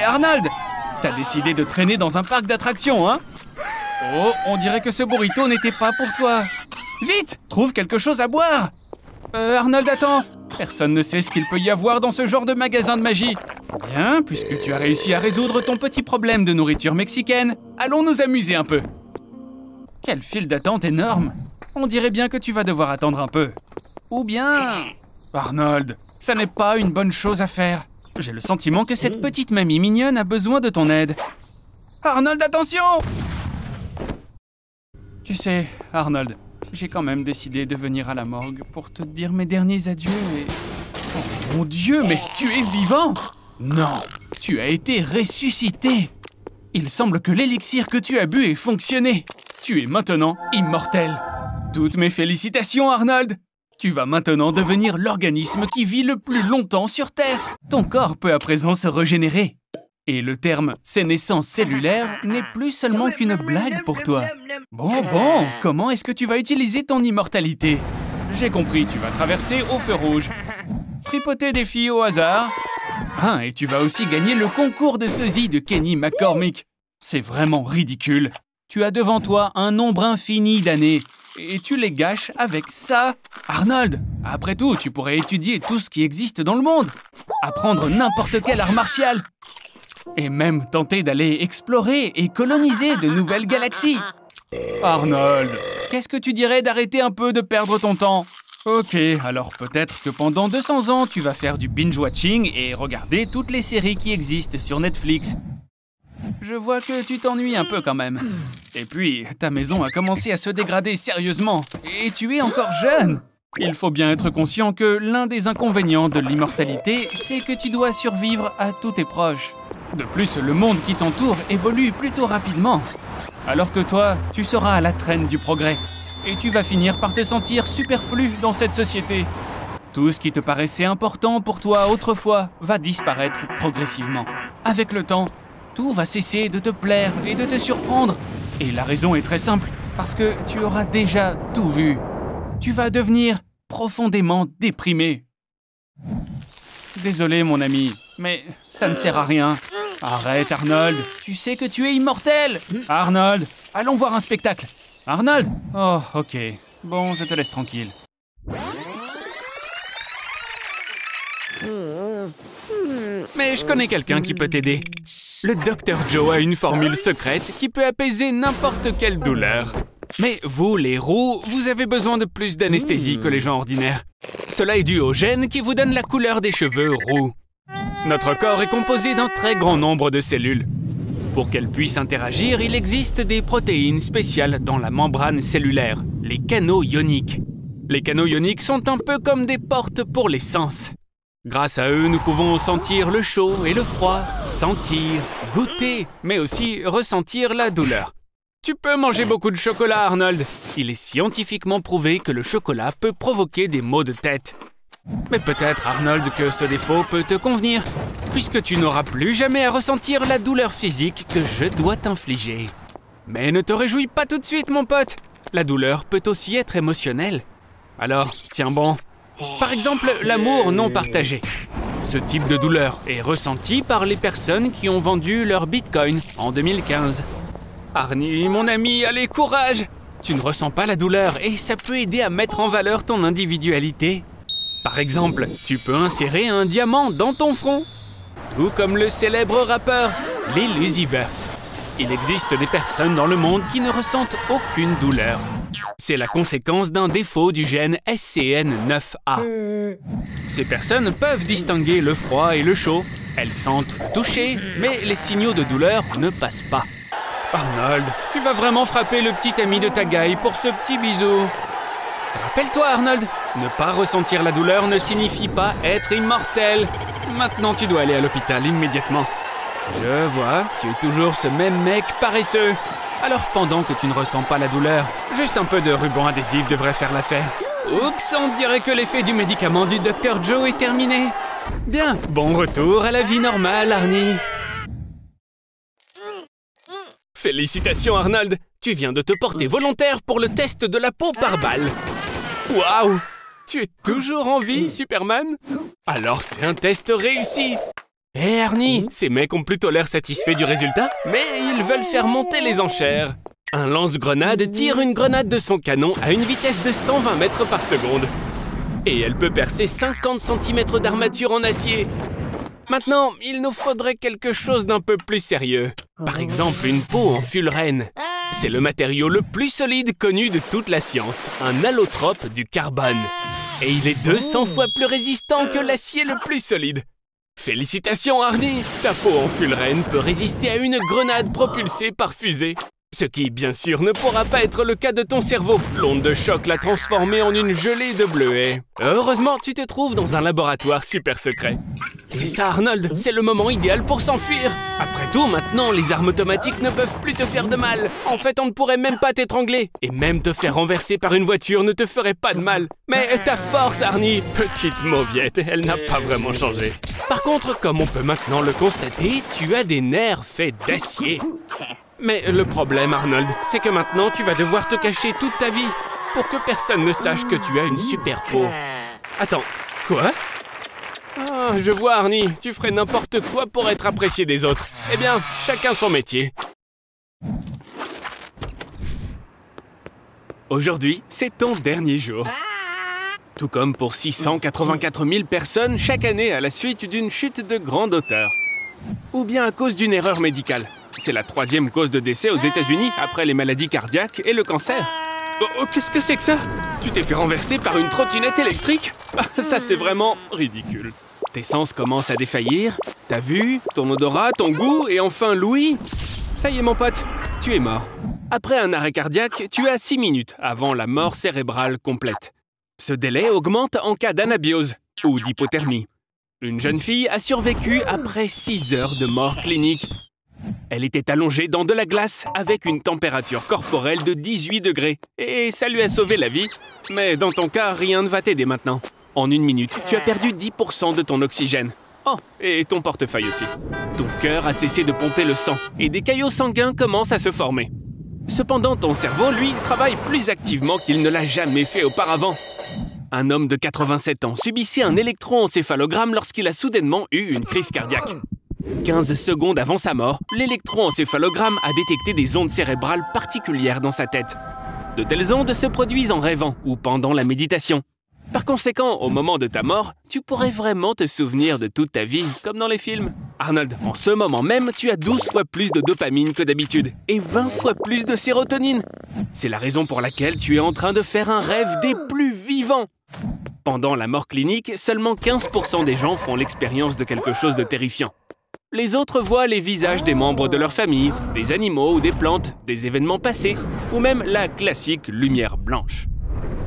Arnold, t'as décidé de traîner dans un parc d'attractions, hein? Oh, on dirait que ce burrito n'était pas pour toi. Vite, trouve quelque chose à boire. Arnold, attends. Personne ne sait ce qu'il peut y avoir dans ce genre de magasin de magie. Bien, puisque tu as réussi à résoudre ton petit problème de nourriture mexicaine, allons nous amuser un peu. Quelle file d'attente énorme. On dirait bien que tu vas devoir attendre un peu. Ou bien... Arnold, ça n'est pas une bonne chose à faire. J'ai le sentiment que cette petite mamie mignonne a besoin de ton aide. Arnold, attention! Tu sais, Arnold, j'ai quand même décidé de venir à la morgue pour te dire mes derniers adieux et... Oh mon Dieu, mais tu es vivant! Non, tu as été ressuscité! Il semble que l'élixir que tu as bu ait fonctionné. Tu es maintenant immortel. Toutes mes félicitations, Arnold! Tu vas maintenant devenir l'organisme qui vit le plus longtemps sur Terre. Ton corps peut à présent se régénérer. Et le terme « sénescence cellulaire » n'est plus seulement qu'une blague pour toi. Bon, comment est-ce que tu vas utiliser ton immortalité? J'ai compris, tu vas traverser au feu rouge. Tripoter des filles au hasard. Ah, et tu vas aussi gagner le concours de sosie de Kenny McCormick. C'est vraiment ridicule. Tu as devant toi un nombre infini d'années. Et tu les gâches avec ça. Arnold, après tout, tu pourrais étudier tout ce qui existe dans le monde. Apprendre n'importe quel art martial. Et même tenter d'aller explorer et coloniser de nouvelles galaxies. Arnold, qu'est-ce que tu dirais d'arrêter un peu de perdre ton temps? Ok, alors peut-être que pendant 200 ans, tu vas faire du binge-watching et regarder toutes les séries qui existent sur Netflix. Je vois que tu t'ennuies un peu quand même. Et puis, ta maison a commencé à se dégrader sérieusement. Et tu es encore jeune. Il faut bien être conscient que l'un des inconvénients de l'immortalité, c'est que tu dois survivre à tous tes proches. De plus, le monde qui t'entoure évolue plutôt rapidement. Alors que toi, tu seras à la traîne du progrès. Et tu vas finir par te sentir superflu dans cette société. Tout ce qui te paraissait important pour toi autrefois va disparaître progressivement. Avec le temps, tout va cesser de te plaire et de te surprendre. Et la raison est très simple, parce que tu auras déjà tout vu. Tu vas devenir profondément déprimé. Désolé, mon ami, mais ça ne sert à rien. Arrête, Arnold, tu sais que tu es immortel. Arnold, allons voir un spectacle. Arnold? Oh, ok. Bon, je te laisse tranquille. Mais je connais quelqu'un qui peut t'aider. Le Dr Joe a une formule secrète qui peut apaiser n'importe quelle douleur. Mais vous, les roux, vous avez besoin de plus d'anesthésie que les gens ordinaires. Cela est dû au gène qui vous donne la couleur des cheveux roux. Notre corps est composé d'un très grand nombre de cellules. Pour qu'elles puissent interagir, il existe des protéines spéciales dans la membrane cellulaire, les canaux ioniques. Les canaux ioniques sont un peu comme des portes pour les sens. Grâce à eux, nous pouvons sentir le chaud et le froid, sentir, goûter, mais aussi ressentir la douleur. Tu peux manger beaucoup de chocolat, Arnold. Il est scientifiquement prouvé que le chocolat peut provoquer des maux de tête. Mais peut-être, Arnold, que ce défaut peut te convenir, puisque tu n'auras plus jamais à ressentir la douleur physique que je dois t'infliger. Mais ne te réjouis pas tout de suite, mon pote. La douleur peut aussi être émotionnelle. Alors, tiens bon. Par exemple, l'amour non partagé. Ce type de douleur est ressenti par les personnes qui ont vendu leur Bitcoin en 2015. Arnie, mon ami, allez, courage! Tu ne ressens pas la douleur et ça peut aider à mettre en valeur ton individualité. Par exemple, tu peux insérer un diamant dans ton front. Tout comme le célèbre rappeur Lil Uzi Vert. Il existe des personnes dans le monde qui ne ressentent aucune douleur. C'est la conséquence d'un défaut du gène SCN9A. Ces personnes peuvent distinguer le froid et le chaud. Elles sentent le toucher, mais les signaux de douleur ne passent pas. Arnold, tu vas vraiment frapper le petit ami de ta gaille pour ce petit bisou. Rappelle-toi, Arnold, ne pas ressentir la douleur ne signifie pas être immortel. Maintenant, tu dois aller à l'hôpital immédiatement. Je vois, tu es toujours ce même mec paresseux. Alors, pendant que tu ne ressens pas la douleur, juste un peu de ruban adhésif devrait faire l'affaire. Oups, on dirait que l'effet du médicament du Dr Joe est terminé. Bien, bon retour à la vie normale, Arnie. Félicitations, Arnold. Tu viens de te porter volontaire pour le test de la peau par balle. Waouh! Tu es toujours en vie, Superman? Alors c'est un test réussi. Hé Arnie, ces mecs ont plutôt l'air satisfaits du résultat, mais ils veulent faire monter les enchères. Un lance-grenade tire une grenade de son canon à une vitesse de 120 mètres par seconde. Et elle peut percer 50 cm d'armature en acier. Maintenant, il nous faudrait quelque chose d'un peu plus sérieux. Par exemple, une peau en fullerène. C'est le matériau le plus solide connu de toute la science, un allotrope du carbone. Et il est 200 fois plus résistant que l'acier le plus solide. Félicitations Arnie, ta peau en fullerène peut résister à une grenade propulsée par fusée. Ce qui, bien sûr, ne pourra pas être le cas de ton cerveau. L'onde de choc l'a transformé en une gelée de bleuets. Heureusement, tu te trouves dans un laboratoire super secret. C'est ça, Arnold, c'est le moment idéal pour s'enfuir. Après tout, maintenant, les armes automatiques ne peuvent plus te faire de mal. En fait, on ne pourrait même pas t'étrangler. Et même te faire renverser par une voiture ne te ferait pas de mal. Mais ta force, Arnie, petite mauviette, elle n'a pas vraiment changé. Par contre, comme on peut maintenant le constater, tu as des nerfs faits d'acier. Mais le problème, Arnold, c'est que maintenant, tu vas devoir te cacher toute ta vie pour que personne ne sache que tu as une super peau. Attends, quoi? Ah, je vois, Arnie, tu ferais n'importe quoi pour être apprécié des autres. Eh bien, chacun son métier. Aujourd'hui, c'est ton dernier jour. Tout comme pour 684 000 personnes chaque année à la suite d'une chute de grande hauteur. Ou bien à cause d'une erreur médicale. C'est la 3e cause de décès aux États-Unis après les maladies cardiaques et le cancer. Oh, qu'est-ce que c'est que ça? Tu t'es fait renverser par une trottinette électrique? Ça, c'est vraiment ridicule. Tes sens commencent à défaillir. Ta vue, ton odorat, ton goût et enfin l'ouïe. Ça y est, mon pote, tu es mort. Après un arrêt cardiaque, tu as 6 minutes avant la mort cérébrale complète. Ce délai augmente en cas d'anabiose ou d'hypothermie. Une jeune fille a survécu après 6 heures de mort clinique. Elle était allongée dans de la glace avec une température corporelle de 18 degrés. Et ça lui a sauvé la vie. Mais dans ton cas, rien ne va t'aider maintenant. En 1 minute, tu as perdu 10% de ton oxygène. Oh, et ton portefeuille aussi. Ton cœur a cessé de pomper le sang et des caillots sanguins commencent à se former. Cependant, ton cerveau, lui, travaille plus activement qu'il ne l'a jamais fait auparavant. Un homme de 87 ans subissait un électroencéphalogramme lorsqu'il a soudainement eu une crise cardiaque. 15 secondes avant sa mort, l'électroencéphalogramme a détecté des ondes cérébrales particulières dans sa tête. De telles ondes se produisent en rêvant ou pendant la méditation. Par conséquent, au moment de ta mort, tu pourrais vraiment te souvenir de toute ta vie, comme dans les films. Arnold, en ce moment même, tu as 12 fois plus de dopamine que d'habitude et 20 fois plus de sérotonine. C'est la raison pour laquelle tu es en train de faire un rêve des plus vivants. Pendant la mort clinique, seulement 15% des gens font l'expérience de quelque chose de terrifiant. Les autres voient les visages des membres de leur famille, des animaux ou des plantes, des événements passés, ou même la classique lumière blanche.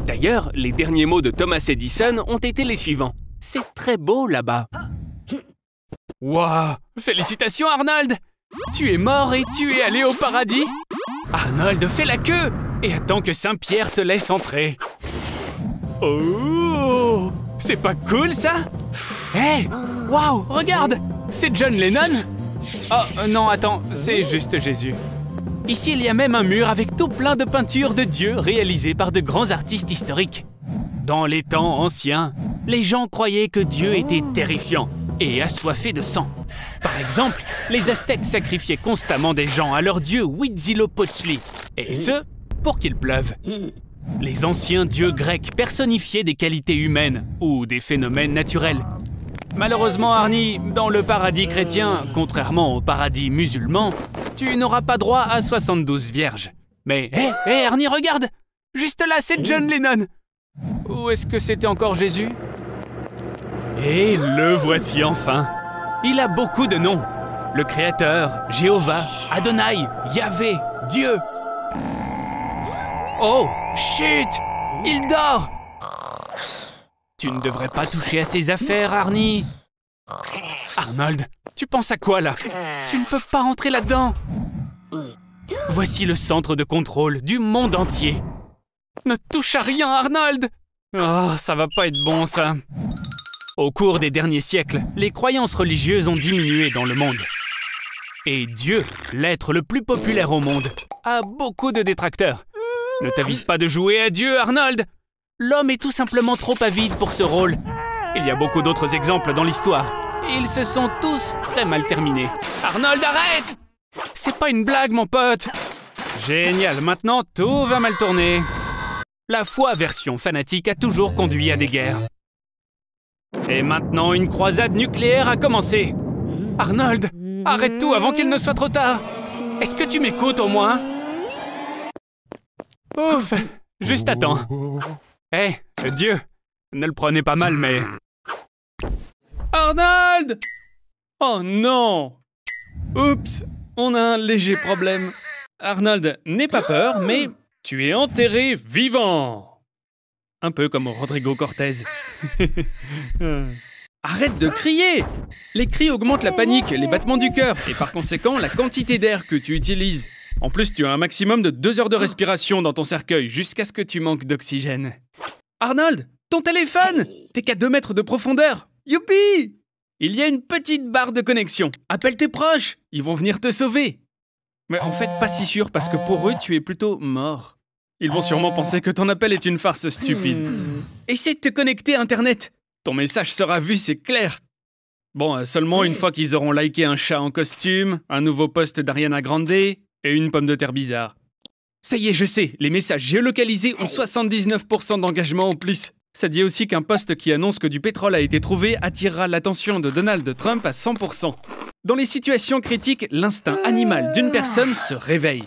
D'ailleurs, les derniers mots de Thomas Edison ont été les suivants. « C'est très beau là-bas. » Waouh! Félicitations, Arnold! Tu es mort et tu es allé au paradis? Arnold, fais la queue et attends que Saint-Pierre te laisse entrer. Oh! C'est pas cool, ça? Hé! Waouh! Regarde! C'est John Lennon? Oh, non, attends, c'est juste Jésus. Ici, il y a même un mur avec tout plein de peintures de Dieu réalisées par de grands artistes historiques. Dans les temps anciens, les gens croyaient que Dieu était terrifiant et assoiffé de sang. Par exemple, les Aztèques sacrifiaient constamment des gens à leur dieu Huitzilopochtli, et ce, pour qu'il pleuve. Les anciens dieux grecs personnifiaient des qualités humaines ou des phénomènes naturels. Malheureusement, Arnie, dans le paradis chrétien, contrairement au paradis musulman, tu n'auras pas droit à 72 vierges. Mais, hé, Arnie, regarde! Juste là, c'est John Lennon! Ou est-ce que c'était encore Jésus? Et le voici enfin! Il a beaucoup de noms. Le Créateur, Jéhovah, Adonai, Yahvé, Dieu. Oh, chut! Il dort! Tu ne devrais pas toucher à ses affaires, Arnie. Arnold, tu penses à quoi, là? Tu ne peux pas rentrer là-dedans. Voici le centre de contrôle du monde entier. Ne touche à rien, Arnold! Oh, ça va pas être bon, ça. Au cours des derniers siècles, les croyances religieuses ont diminué dans le monde. Et Dieu, l'être le plus populaire au monde, a beaucoup de détracteurs. Ne t'avise pas de jouer à Dieu, Arnold! L'homme est tout simplement trop avide pour ce rôle. Il y a beaucoup d'autres exemples dans l'histoire. et ils se sont tous très mal terminés. Arnold, arrête! C'est pas une blague, mon pote! Génial, maintenant tout va mal tourner. La foi version fanatique a toujours conduit à des guerres. Et maintenant, une croisade nucléaire a commencé. Arnold, arrête tout avant qu'il ne soit trop tard. Est-ce que tu m'écoutes au moins? Ouf, juste attends. Hé, Dieu, ne le prenez pas mal, mais... Arnold! Oh non! Oups, on a un léger problème. Arnold, n'aie pas peur, mais tu es enterré vivant. Un peu comme Rodrigo Cortés. Arrête de crier! Les cris augmentent la panique, les battements du cœur, et par conséquent, la quantité d'air que tu utilises. En plus, tu as un maximum de 2 heures de respiration dans ton cercueil, jusqu'à ce que tu manques d'oxygène. Arnold, ton téléphone! T'es qu'à 2 mètres de profondeur! Youpi! Il y a une petite barre de connexion. Appelle tes proches, ils vont venir te sauver. Mais en fait, pas si sûr, parce que pour eux, tu es plutôt mort. Ils vont sûrement penser que ton appel est une farce stupide. Essaie de te connecter à Internet. Ton message sera vu, c'est clair. Bon, seulement une fois qu'ils auront liké un chat en costume, un nouveau post d'Ariana Grande et une pomme de terre bizarre. Ça y est, je sais, les messages géolocalisés ont 79% d'engagement en plus. Ça dit aussi qu'un post qui annonce que du pétrole a été trouvé attirera l'attention de Donald Trump à 100%. Dans les situations critiques, l'instinct animal d'une personne se réveille.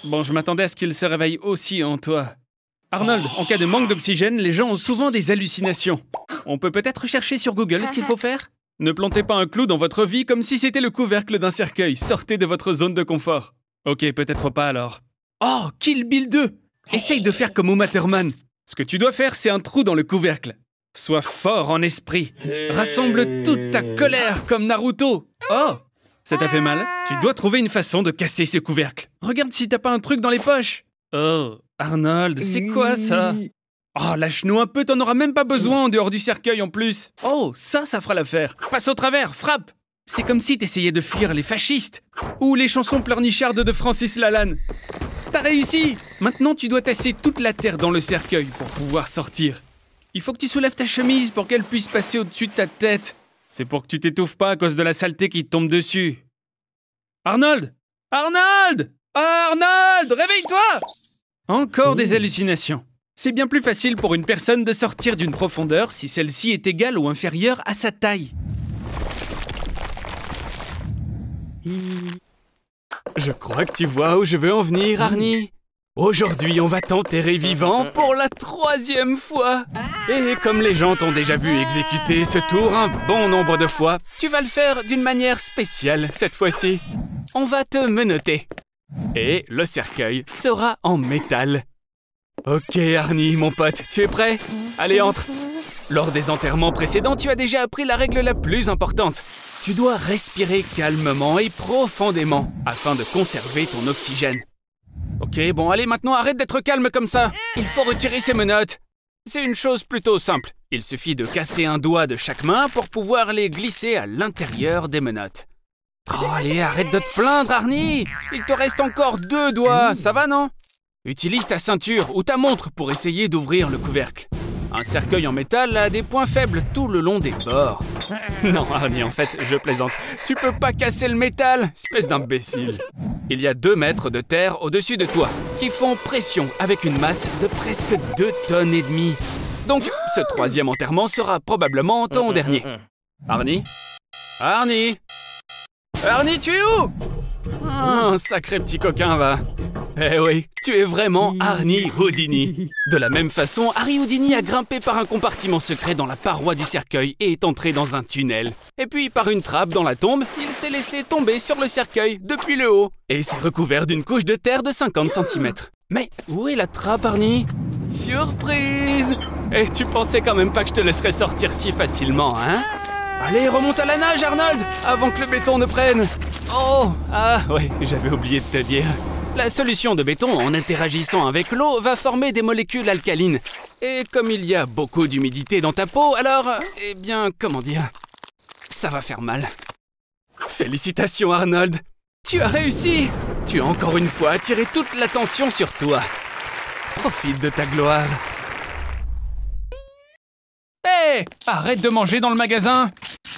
Bon, je m'attendais à ce qu'il se réveille aussi en toi. Arnold, en cas de manque d'oxygène, les gens ont souvent des hallucinations. On peut peut-être chercher sur Google ce qu'il faut faire? Ne plantez pas un clou dans votre vie comme si c'était le couvercle d'un cercueil. Sortez de votre zone de confort. Ok, peut-être pas alors. Oh, Kill Bill 2! Essaye de faire comme Uma Thurman. Ce que tu dois faire, c'est un trou dans le couvercle. Sois fort en esprit. Rassemble toute ta colère comme Naruto. Oh, ça t'a fait mal? Tu dois trouver une façon de casser ce couvercle. Regarde si t'as pas un truc dans les poches. Oh, Arnold, c'est quoi ça? Oh, lâche-nous un peu, t'en auras même pas besoin en dehors du cercueil en plus. Oh, ça fera l'affaire. Passe au travers, frappe. C'est comme si t'essayais de fuir les fascistes. Ou les chansons pleurnichardes de Francis Lalanne. T'as réussi! Maintenant, tu dois tasser toute la terre dans le cercueil pour pouvoir sortir. Il faut que tu soulèves ta chemise pour qu'elle puisse passer au-dessus de ta tête. C'est pour que tu t'étouffes pas à cause de la saleté qui te tombe dessus. Arnold! Arnold! Arnold! Réveille-toi! Encore des hallucinations. C'est bien plus facile pour une personne de sortir d'une profondeur si celle-ci est égale ou inférieure à sa taille. Je crois que tu vois où je veux en venir, Arnie. Aujourd'hui, on va t'enterrer vivant pour la 3e fois. Et comme les gens t'ont déjà vu exécuter ce tour un bon nombre de fois, tu vas le faire d'une manière spéciale cette fois-ci. On va te menotter. Et le cercueil sera en métal. Ok, Arnie, mon pote, tu es prêt? Allez, entre. Lors des enterrements précédents, tu as déjà appris la règle la plus importante. Tu dois respirer calmement et profondément afin de conserver ton oxygène. Ok, bon, allez, maintenant arrête d'être calme comme ça. Il faut retirer ces menottes. C'est une chose plutôt simple. Il suffit de casser un doigt de chaque main pour pouvoir les glisser à l'intérieur des menottes. Oh, allez, arrête de te plaindre, Arnie. Il te reste encore 2 doigts, ça va, non? Utilise ta ceinture ou ta montre pour essayer d'ouvrir le couvercle. Un cercueil en métal a des points faibles tout le long des bords. Non, Arnie, en fait, je plaisante. Tu peux pas casser le métal, espèce d'imbécile. Il y a 2 mètres de terre au-dessus de toi, qui font pression avec une masse de presque 2 tonnes et demie. Donc, ce 3e enterrement sera probablement ton dernier. Arnie? Arnie? Arnie, tu es où? Un sacré petit coquin, va. Eh oui, tu es vraiment Arnie Houdini. De la même façon, Harry Houdini a grimpé par un compartiment secret dans la paroi du cercueil et est entré dans un tunnel. Et puis, par une trappe dans la tombe, il s'est laissé tomber sur le cercueil depuis le haut. Et s'est recouvert d'une couche de terre de 50 cm. Mais où est la trappe, Arnie? Surprise! Et tu pensais quand même pas que je te laisserais sortir si facilement, hein? Allez, remonte à la nage, Arnold, avant que le béton ne prenne. Oh, ah, ouais, j'avais oublié de te dire. La solution de béton, en interagissant avec l'eau, va former des molécules alcalines. Et comme il y a beaucoup d'humidité dans ta peau, alors, eh bien, comment dire, ça va faire mal. Félicitations, Arnold. Tu as réussi. Tu as encore une fois attiré toute l'attention sur toi. Profite de ta gloire. Hé, arrête de manger dans le magasin.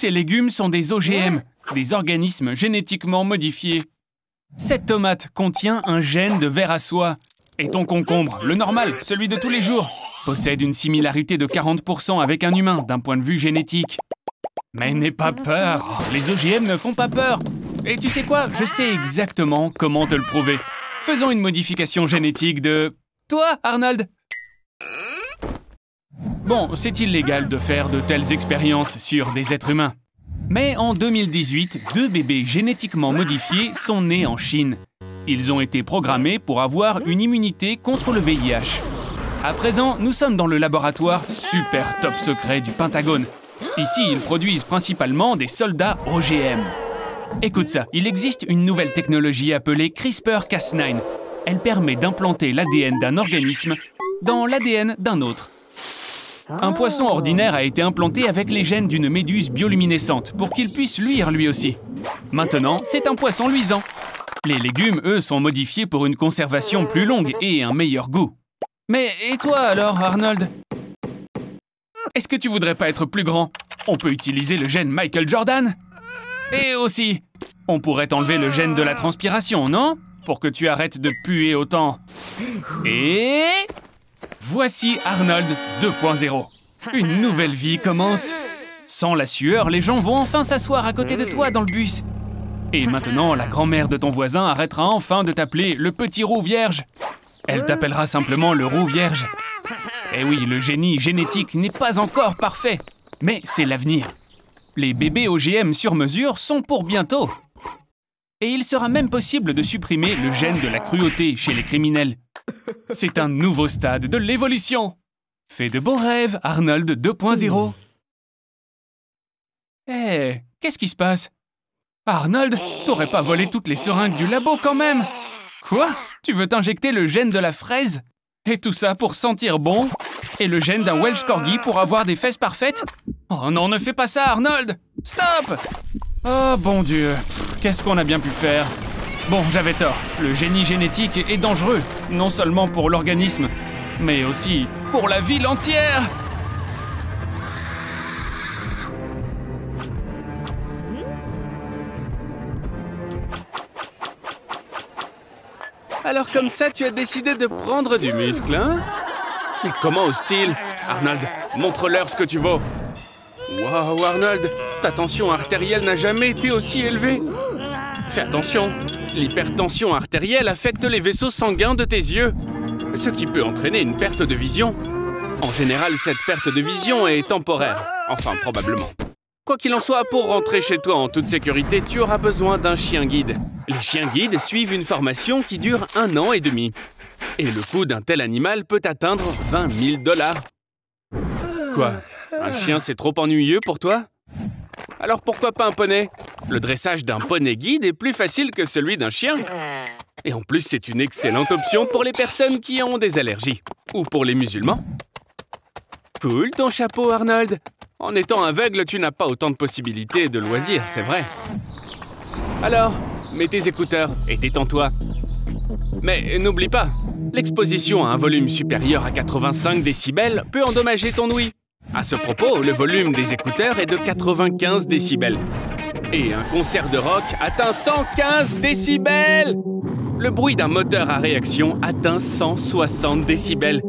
ces légumes sont des OGM, des organismes génétiquement modifiés. Cette tomate contient un gène de ver à soie. Et ton concombre, le normal, celui de tous les jours, possède une similarité de 40% avec un humain d'un point de vue génétique. Mais n'aie pas peur, les OGM ne font pas peur. Et tu sais quoi, je sais exactement comment te le prouver. Faisons une modification génétique de... toi, Arnold. Bon, c'est illégal de faire de telles expériences sur des êtres humains. Mais en 2018, 2 bébés génétiquement modifiés sont nés en Chine. Ils ont été programmés pour avoir une immunité contre le VIH. À présent, nous sommes dans le laboratoire super top secret du Pentagone. Ici, ils produisent principalement des soldats OGM. Écoute ça, il existe une nouvelle technologie appelée CRISPR-Cas9. Elle permet d'implanter l'ADN d'un organisme dans l'ADN d'un autre. Un poisson ordinaire a été implanté avec les gènes d'une méduse bioluminescente pour qu'il puisse luire lui aussi. Maintenant, c'est un poisson luisant. Les légumes, eux, sont modifiés pour une conservation plus longue et un meilleur goût. Mais et toi alors, Arnold? Est-ce que tu voudrais pas être plus grand? On peut utiliser le gène Michael Jordan. Et aussi, on pourrait enlever le gène de la transpiration, non? Pour que tu arrêtes de puer autant. Et... voici Arnold 2.0. Une nouvelle vie commence. Sans la sueur, les gens vont enfin s'asseoir à côté de toi dans le bus. Et maintenant, la grand-mère de ton voisin arrêtera enfin de t'appeler le petit roux vierge. Elle t'appellera simplement le roux vierge. Eh oui, le génie génétique n'est pas encore parfait, mais c'est l'avenir. Les bébés OGM sur mesure sont pour bientôt. Et il sera même possible de supprimer le gène de la cruauté chez les criminels. C'est un nouveau stade de l'évolution. Fais de beaux rêves, Arnold 2.0. Hé, qu'est-ce qui se passe? Arnold, t'aurais pas volé toutes les seringues du labo quand même? Quoi? Tu veux t'injecter le gène de la fraise? Et tout ça pour sentir bon? Et le gène d'un Welsh Corgi pour avoir des fesses parfaites? Oh non, ne fais pas ça, Arnold! Stop! Oh bon Dieu, qu'est-ce qu'on a bien pu faire? Bon, j'avais tort. Le génie génétique est dangereux, non seulement pour l'organisme, mais aussi pour la ville entière! Alors comme ça, tu as décidé de prendre du muscle, hein? Mais comment ose-t-il? Arnold, montre-leur ce que tu vaux. Waouh, Arnold, ta tension artérielle n'a jamais été aussi élevée. Fais attention, l'hypertension artérielle affecte les vaisseaux sanguins de tes yeux, ce qui peut entraîner une perte de vision. En général, cette perte de vision est temporaire, enfin probablement. Quoi qu'il en soit, pour rentrer chez toi en toute sécurité, tu auras besoin d'un chien guide. Les chiens guides suivent une formation qui dure 1 an et demi. Et le coût d'un tel animal peut atteindre 20 000 $. Quoi? Un chien, c'est trop ennuyeux pour toi? Alors pourquoi pas un poney? Le dressage d'un poney guide est plus facile que celui d'un chien. Et en plus, c'est une excellente option pour les personnes qui ont des allergies. Ou pour les musulmans. Cool ton chapeau, Arnold. En étant aveugle, tu n'as pas autant de possibilités de loisirs, c'est vrai. Alors, mets tes écouteurs et détends-toi. Mais n'oublie pas, l'exposition à un volume supérieur à 85 décibels peut endommager ton ouïe. À ce propos, le volume des écouteurs est de 95 décibels. Et un concert de rock atteint 115 décibels. Le bruit d'un moteur à réaction atteint 160 décibels.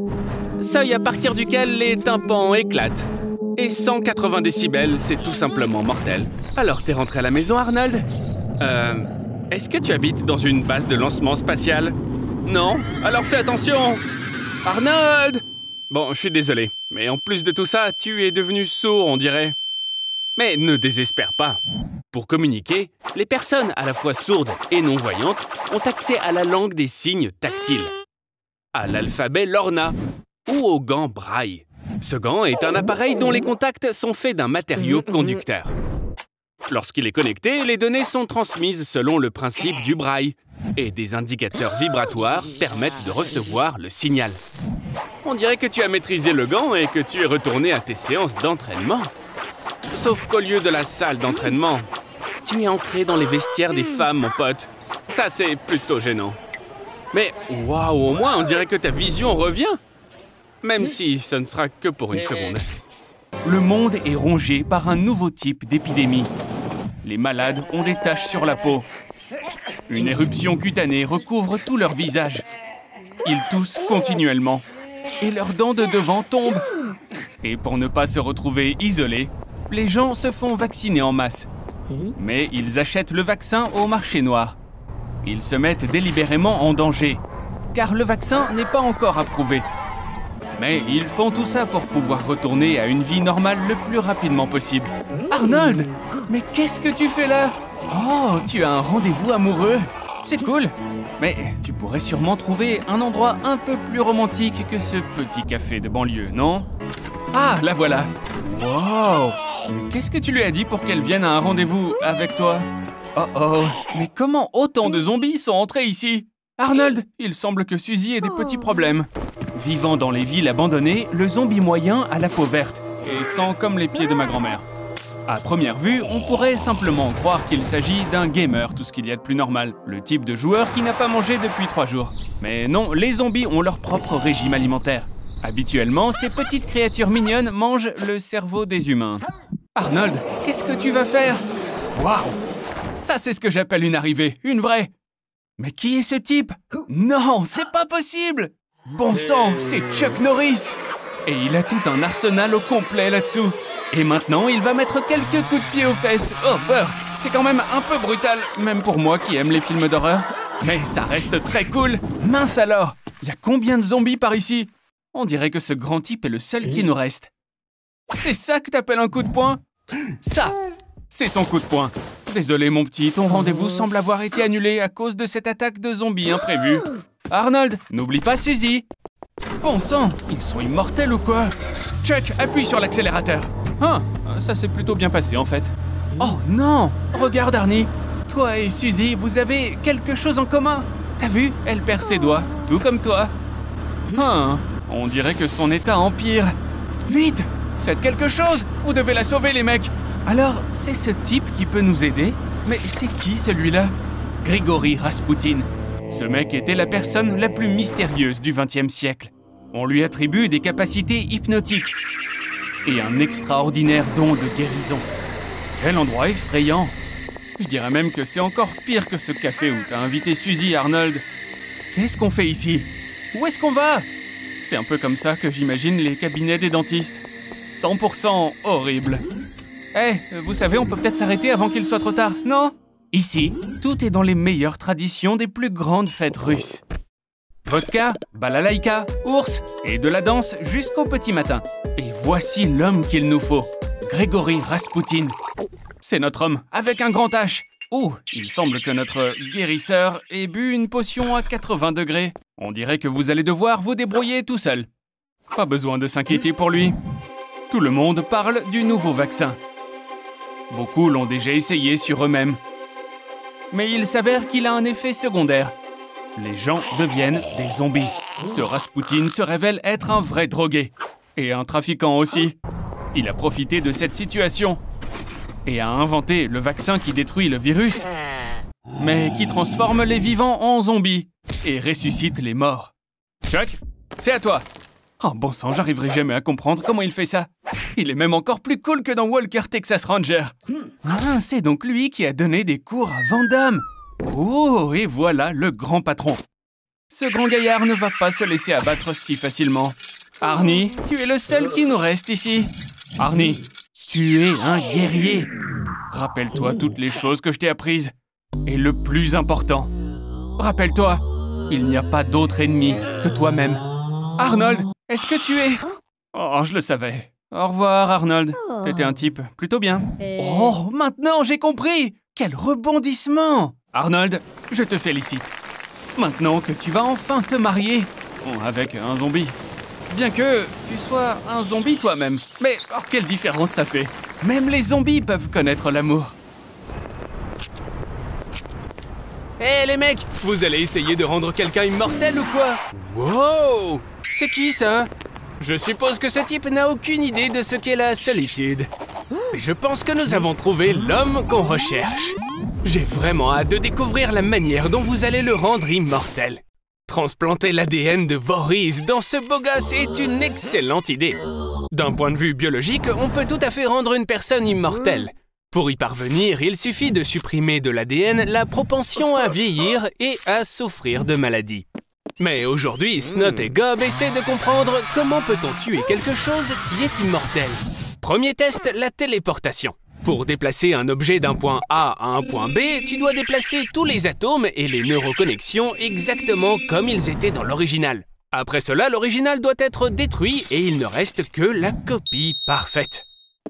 Seuil à partir duquel les tympans éclatent. Et 180 décibels, c'est tout simplement mortel. Alors, t'es rentré à la maison, Arnold? Est-ce que tu habites dans une base de lancement spatial? Non? Alors fais attention! Arnold! Bon, je suis désolé, mais en plus de tout ça, tu es devenu sourd, on dirait. Mais ne désespère pas. Pour communiquer, les personnes à la fois sourdes et non-voyantes ont accès à la langue des signes tactiles, à l'alphabet Lorna ou au gant Braille. Ce gant est un appareil dont les contacts sont faits d'un matériau conducteur. Lorsqu'il est connecté, les données sont transmises selon le principe du braille et des indicateurs vibratoires permettent de recevoir le signal. On dirait que tu as maîtrisé le gant et que tu es retourné à tes séances d'entraînement. Sauf qu'au lieu de la salle d'entraînement, tu es entré dans les vestiaires des femmes, mon pote. Ça, c'est plutôt gênant. Mais waouh, au moins, on dirait que ta vision revient. Même si ce ne sera que pour une seconde. le monde est rongé par un nouveau type d'épidémie. Les malades ont des taches sur la peau. Une éruption cutanée recouvre tout leur visage. Ils toussent continuellement. Et leurs dents de devant tombent. Et pour ne pas se retrouver isolés, les gens se font vacciner en masse. Mais ils achètent le vaccin au marché noir. Ils se mettent délibérément en danger, car le vaccin n'est pas encore approuvé. Mais ils font tout ça pour pouvoir retourner à une vie normale le plus rapidement possible. Arnold, mais qu'est-ce que tu fais là? Oh, tu as un rendez-vous amoureux. C'est cool. Mais tu pourrais sûrement trouver un endroit un peu plus romantique que ce petit café de banlieue, non? Ah, la voilà. Wow! Mais qu'est-ce que tu lui as dit pour qu'elle vienne à un rendez-vous avec toi? Oh oh, mais comment autant de zombies sont entrés ici? Arnold, il semble que Suzy ait des petits problèmes. Vivant dans les villes abandonnées, le zombie moyen a la peau verte et sent comme les pieds de ma grand-mère. À première vue, on pourrait simplement croire qu'il s'agit d'un gamer, tout ce qu'il y a de plus normal. Le type de joueur qui n'a pas mangé depuis 3 jours. Mais non, les zombies ont leur propre régime alimentaire. Habituellement, ces petites créatures mignonnes mangent le cerveau des humains. Arnold, qu'est-ce que tu vas faire? Waouh! Ça, c'est ce que j'appelle une arrivée, une vraie. Mais qui est ce type? Non, c'est pas possible! Bon sang, c'est Chuck Norris! Et il a tout un arsenal au complet là-dessous. Et maintenant, il va mettre quelques coups de pied aux fesses. Oh, Burke, c'est quand même un peu brutal, même pour moi qui aime les films d'horreur. Mais ça reste très cool. Mince alors, il y a combien de zombies par ici? On dirait que ce grand type est le seul qui nous reste. C'est ça que t'appelles un coup de poing? Ça, c'est son coup de poing. Désolé mon petit, ton rendez-vous semble avoir été annulé à cause de cette attaque de zombies imprévue. Arnold, n'oublie pas Suzy. Bon sang, ils sont immortels ou quoi? Chuck, appuie sur l'accélérateur. Ah, ça s'est plutôt bien passé en fait. Oh non, regarde Arnie. Toi et Suzy, vous avez quelque chose en commun. T'as vu? Elle perd ses doigts, tout comme toi. Ah, on dirait que son état empire. Vite, faites quelque chose. Vous devez la sauver les mecs. Alors, c'est ce type qui peut nous aider? Mais c'est qui celui-là? Grigory Rasputin. Ce mec était la personne la plus mystérieuse du XXe siècle. On lui attribue des capacités hypnotiques et un extraordinaire don de guérison. Quel endroit effrayant! Je dirais même que c'est encore pire que ce café où t'as invité Suzy, Arnold. Qu'est-ce qu'on fait ici? Où est-ce qu'on va? C'est un peu comme ça que j'imagine les cabinets des dentistes. 100% horrible. Vous savez, on peut peut-être s'arrêter avant qu'il soit trop tard, non? Ici, tout est dans les meilleures traditions des plus grandes fêtes russes. Vodka, balalaïka, ours et de la danse jusqu'au petit matin. Et voici l'homme qu'il nous faut, Grigory Rasputin. C'est notre homme, avec un grand H. Oh, il semble que notre guérisseur ait bu une potion à 80 degrés. On dirait que vous allez devoir vous débrouiller tout seul. Pas besoin de s'inquiéter pour lui. Tout le monde parle du nouveau vaccin. Beaucoup l'ont déjà essayé sur eux-mêmes. Mais il s'avère qu'il a un effet secondaire. Les gens deviennent des zombies. Ce Rasputin se révèle être un vrai drogué. Et un trafiquant aussi. Il a profité de cette situation. Et a inventé le vaccin qui détruit le virus. Mais qui transforme les vivants en zombies. Et ressuscite les morts. Chuck, c'est à toi. Oh bon sang, j'arriverai jamais à comprendre comment il fait ça. Il est même encore plus cool que dans Walker Texas Ranger. Ah, c'est donc lui qui a donné des cours à Van Damme. Oh, et voilà le grand patron. Ce grand gaillard ne va pas se laisser abattre si facilement. Arnie, tu es le seul qui nous reste ici. Arnie, tu es un guerrier. Rappelle-toi toutes les choses que je t'ai apprises. Et le plus important, rappelle-toi, il n'y a pas d'autre ennemi que toi-même. Arnold, est-ce que tu es... Oh, je le savais. Au revoir, Arnold. T'étais un type plutôt bien. Oh, maintenant j'ai compris. Quel rebondissement! Arnold, je te félicite. Maintenant que tu vas enfin te marier. Bon, avec un zombie. Bien que tu sois un zombie toi-même. Mais oh, quelle différence ça fait. Même les zombies peuvent connaître l'amour. Hé les mecs, vous allez essayer de rendre quelqu'un immortel ou quoi? Wow! C'est qui ça? Je suppose que ce type n'a aucune idée de ce qu'est la solitude. Mais je pense que nous avons trouvé l'homme qu'on recherche. J'ai vraiment hâte de découvrir la manière dont vous allez le rendre immortel. Transplanter l'ADN de Voorhees dans ce beau gosse est une excellente idée. D'un point de vue biologique, on peut tout à fait rendre une personne immortelle. Pour y parvenir, il suffit de supprimer de l'ADN la propension à vieillir et à souffrir de maladies. Mais aujourd'hui, Snot et Gob essaient de comprendre comment peut-on tuer quelque chose qui est immortel. Premier test, la téléportation. Pour déplacer un objet d'un point A à un point B, tu dois déplacer tous les atomes et les neuroconnexions exactement comme ils étaient dans l'original. Après cela, l'original doit être détruit et il ne reste que la copie parfaite.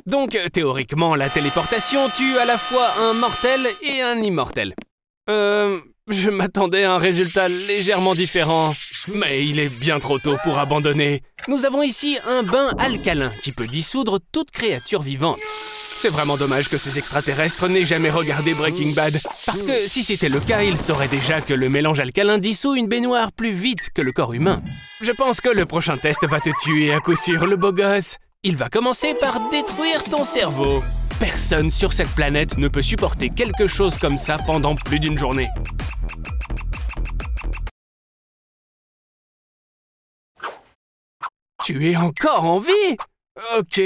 Donc, théoriquement, la téléportation tue à la fois un mortel et un immortel. Je m'attendais à un résultat légèrement différent, mais il est bien trop tôt pour abandonner. Nous avons ici un bain alcalin qui peut dissoudre toute créature vivante. C'est vraiment dommage que ces extraterrestres n'aient jamais regardé Breaking Bad, parce que si c'était le cas, ils sauraient déjà que le mélange alcalin dissout une baignoire plus vite que le corps humain. Je pense que le prochain test va te tuer à coup sûr, le beau gosse. Il va commencer par détruire ton cerveau. Personne sur cette planète ne peut supporter quelque chose comme ça pendant plus d'une journée. Tu es encore en vie? Ok.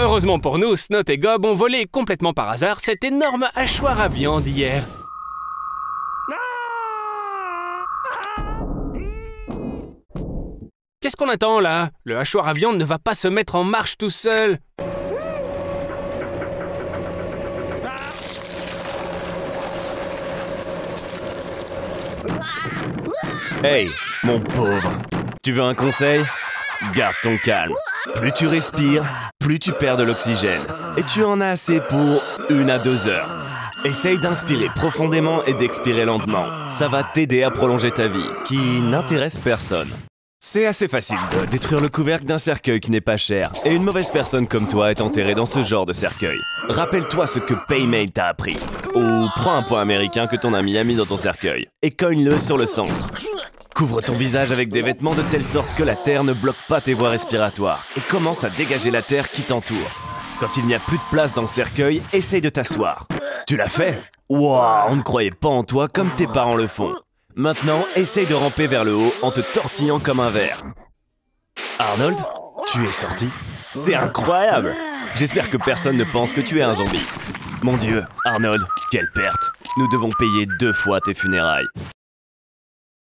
Heureusement pour nous, Snot et Gob ont volé complètement par hasard cette énorme hachoir à viande hier. Qu'est-ce qu'on attend là? Le hachoir à viande ne va pas se mettre en marche tout seul. Hey, mon pauvre, tu veux un conseil? Garde ton calme. Plus tu respires, plus tu perds de l'oxygène. Et tu en as assez pour 1 à 2 heures. Essaye d'inspirer profondément et d'expirer lentement. Ça va t'aider à prolonger ta vie, qui n'intéresse personne. C'est assez facile de détruire le couvercle d'un cercueil qui n'est pas cher. Et une mauvaise personne comme toi est enterrée dans ce genre de cercueil. Rappelle-toi ce que Paymate t'a appris. Ou prends un point américain que ton ami a mis dans ton cercueil et cogne-le sur le centre. Couvre ton visage avec des vêtements de telle sorte que la terre ne bloque pas tes voies respiratoires et commence à dégager la terre qui t'entoure. Quand il n'y a plus de place dans le cercueil, essaye de t'asseoir. Tu l'as fait? Waouh, on ne croyait pas en toi comme tes parents le font. Maintenant, essaye de ramper vers le haut en te tortillant comme un ver. Arnold, tu es sorti? C'est incroyable! J'espère que personne ne pense que tu es un zombie. Mon Dieu, Arnold, quelle perte! Nous devons payer 2 fois tes funérailles.